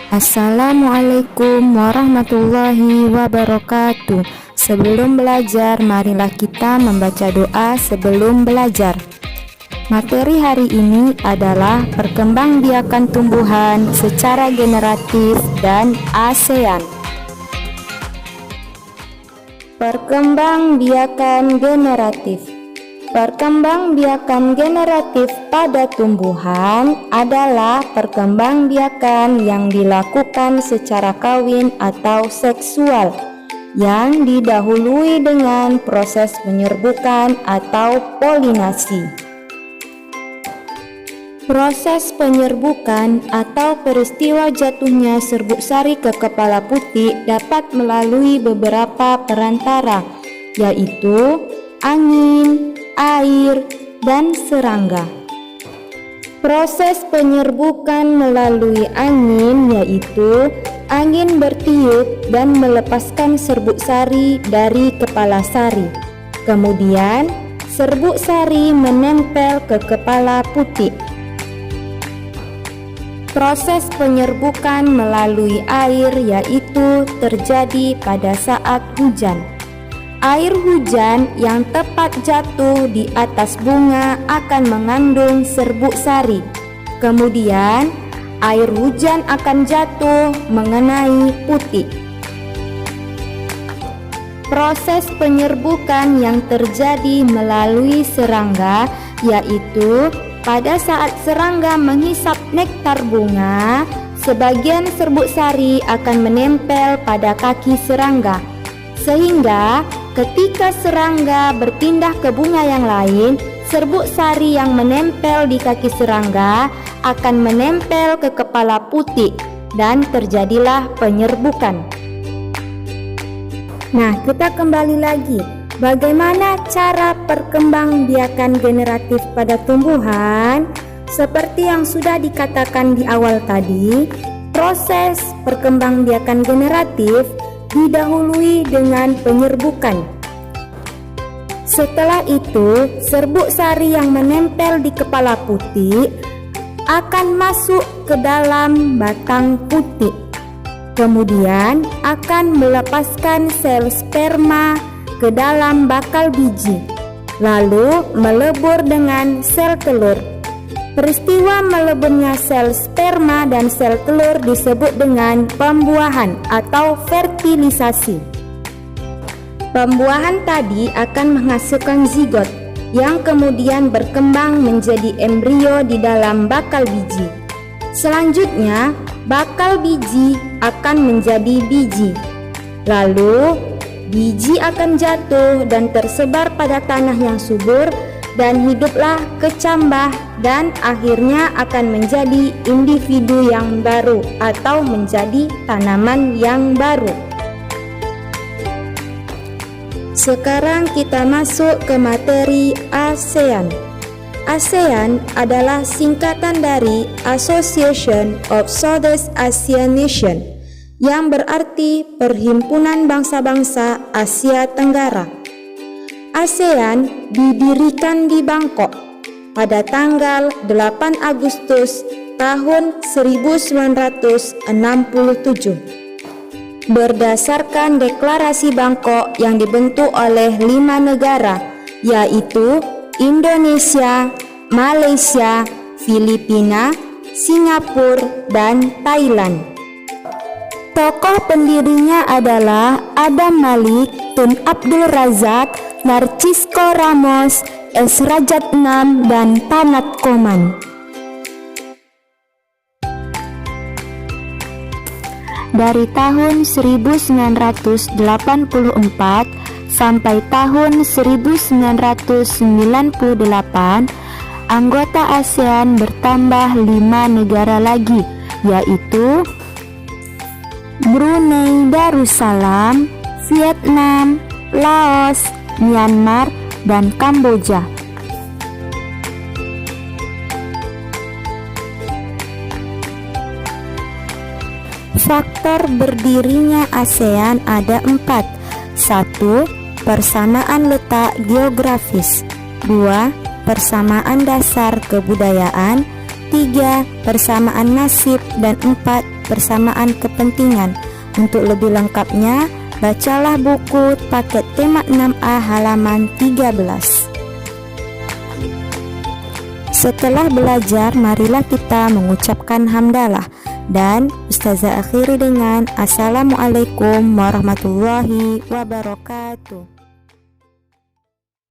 Assalamualaikum warahmatullahi wabarakatuh. Sebelum belajar, marilah kita membaca doa sebelum belajar. Materi hari ini adalah perkembangbiakan tumbuhan secara generatif dan ASEAN. Perkembangbiakan generatif. Perkembangbiakan generatif pada tumbuhan adalah perkembangbiakan yang dilakukan secara kawin atau seksual yang didahului dengan proses penyerbukan atau polinasi. Proses penyerbukan atau peristiwa jatuhnya serbuk sari ke kepala putih dapat melalui beberapa perantara, yaitu angin, air, dan serangga. Proses penyerbukan melalui angin yaitu angin bertiup dan melepaskan serbuk sari dari kepala sari. Kemudian serbuk sari menempel ke kepala putih. Proses penyerbukan melalui air yaitu terjadi pada saat hujan. Air hujan yang tepat jatuh di atas bunga akan mengandung serbuk sari. Kemudian, air hujan akan jatuh mengenai putih. Proses penyerbukan yang terjadi melalui serangga yaitu pada saat serangga menghisap nektar bunga, sebagian serbuk sari akan menempel pada kaki serangga. Sehingga ketika serangga berpindah ke bunga yang lain, serbuk sari yang menempel di kaki serangga akan menempel ke kepala putih dan terjadilah penyerbukan. Nah, kita kembali lagi. Bagaimana cara perkembangbiakan generatif pada tumbuhan? Seperti yang sudah dikatakan di awal tadi, proses perkembangbiakan generatif didahului dengan penyerbukan. Setelah itu, serbuk sari yang menempel di kepala putih akan masuk ke dalam batang putih. Kemudian akan melepaskan sel sperma ke dalam bakal biji, lalu melebur dengan sel telur. Peristiwa meleburnya sel sperma dan sel telur disebut dengan pembuahan atau fertilisasi. Pembuahan tadi akan menghasilkan zigot yang kemudian berkembang menjadi embrio di dalam bakal biji. Selanjutnya, bakal biji akan menjadi biji. Lalu, biji akan jatuh dan tersebar pada tanah yang subur dan hiduplah kecambah dan akhirnya akan menjadi individu yang baru atau menjadi tanaman yang baru. Sekarang kita masuk ke materi ASEAN. ASEAN adalah singkatan dari Association of Southeast Asian Nations, yang berarti Perhimpunan Bangsa-Bangsa Asia Tenggara. ASEAN didirikan di Bangkok pada tanggal 8 Agustus tahun 1967 berdasarkan deklarasi Bangkok yang dibentuk oleh 5 negara, yaitu Indonesia, Malaysia, Filipina, Singapura, dan Thailand. Tokoh pendirinya adalah Adam Malik, Tun Abdul Razak, Narcisco Ramos, S. Rajatnam, dan Tanat Koman. Dari tahun 1984 sampai tahun 1998, anggota ASEAN bertambah 5 negara lagi, yaitu Brunei Darussalam, Vietnam, Laos, Myanmar, dan Kamboja. Faktor berdirinya ASEAN ada 4. 1. Persamaan letak geografis. 2. Persamaan dasar kebudayaan. 3. Persamaan nasib. Dan 4. persamaan kepentingan. Untuk lebih lengkapnya, bacalah buku paket tema 6A halaman 13. Setelah belajar, marilah kita mengucapkan hamdalah. Dan Ustazah akhiri dengan Assalamualaikum warahmatullahi wabarakatuh.